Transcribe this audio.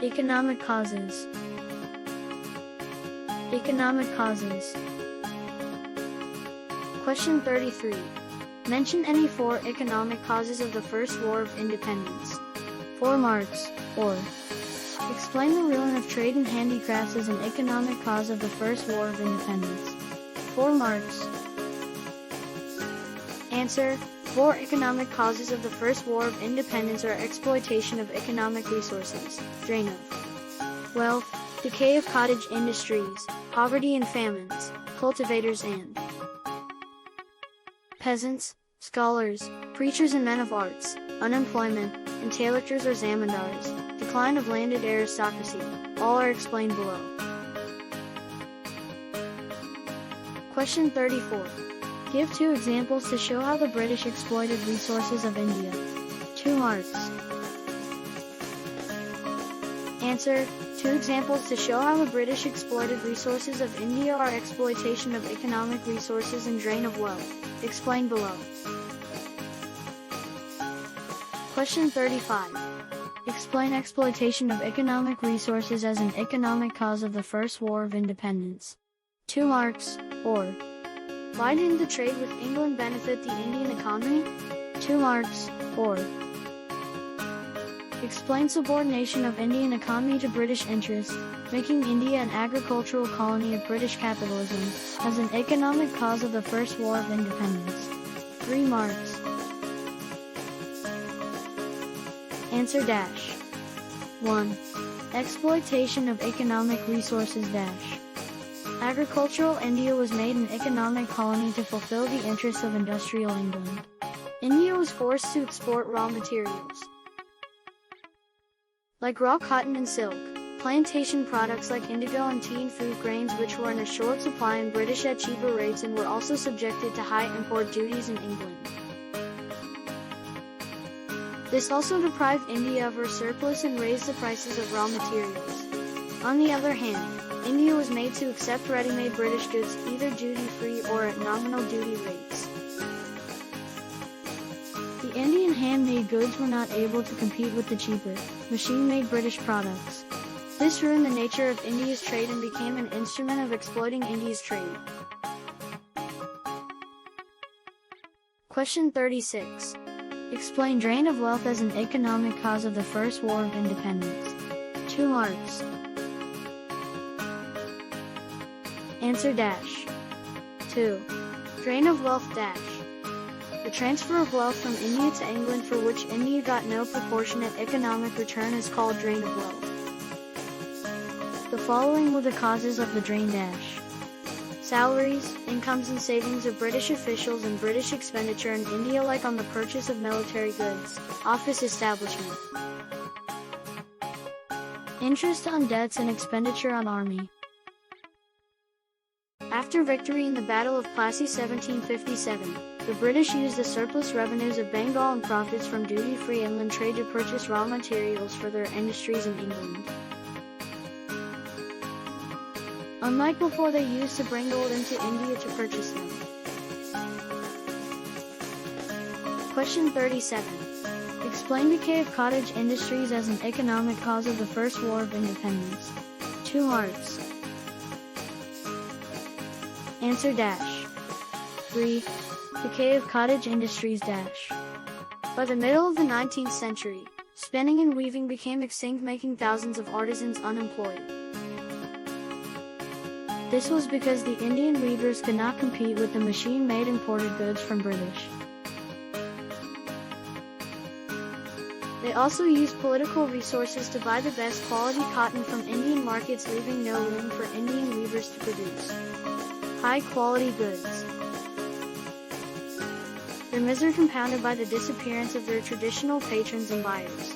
Economic causes. Economic causes. Question 33. Mention any 4 economic causes of the First War of Independence. 4 marks, or explain the ruin of trade and handicrafts as an economic cause of the First War of Independence. 4 marks. Answer. 4 economic causes of the First War of Independence are exploitation of economic resources, drain of wealth, decay of cottage industries, poverty and famines, cultivators and peasants, scholars, preachers and men of arts, unemployment, intellectors or zamindars, decline of landed aristocracy, all are explained below. Question 34. Give 2 examples to show how the British exploited resources of India. 2 marks. Answer. 2 examples to show how the British exploited resources of India are exploitation of economic resources and drain of wealth, explained below. Question 35. Explain exploitation of economic resources as an economic cause of the First War of Independence. 2 marks, or why didn't the trade with England benefit the Indian economy? 2 marks, or explain subordination of Indian economy to British interests, making India an agricultural colony of British capitalism, as an economic cause of the First War of Independence. 3 marks. Answer dash. 1. Exploitation of economic resources dash. Agricultural India was made an economic colony to fulfill the interests of industrial England. India was forced to export raw materials like raw cotton and silk, plantation products like indigo and tea and food grains which were in a short supply in British at cheaper rates and were also subjected to high import duties in England. This also deprived India of her surplus and raised the prices of raw materials. On the other hand, India was made to accept ready-made British goods either duty-free or at nominal duty rates. The Indian handmade goods were not able to compete with the cheaper, machine-made British products. This ruined the nature of India's trade and became an instrument of exploiting India's trade. Question 36. Explain drain of wealth as an economic cause of the First War of Independence. 2 marks. Answer dash. 2. Drain of wealth dash. The transfer of wealth from India to England for which India got no proportionate economic return is called drain of wealth. The following were the causes of the drain dash. Salaries, incomes and savings of British officials and British expenditure in India like on the purchase of military goods, office establishment. Interest on debts and expenditure on army. After victory in the Battle of Plassey 1757, the British used the surplus revenues of Bengal and profits from duty-free inland trade to purchase raw materials for their industries in England. Unlike before, they used to bring gold into India to purchase them. Question 37. Explain decay of cottage industries as an economic cause of the First War of Independence. 2 marks. Answer dash. 3. Decay of cottage industries dash. By the middle of the 19th century, spinning and weaving became extinct, making thousands of artisans unemployed. This was because the Indian weavers could not compete with the machine-made imported goods from British. They also used political resources to buy the best quality cotton from Indian markets, leaving no room for Indian weavers to produce high-quality goods. Their misery compounded by the disappearance of their traditional patrons and buyers.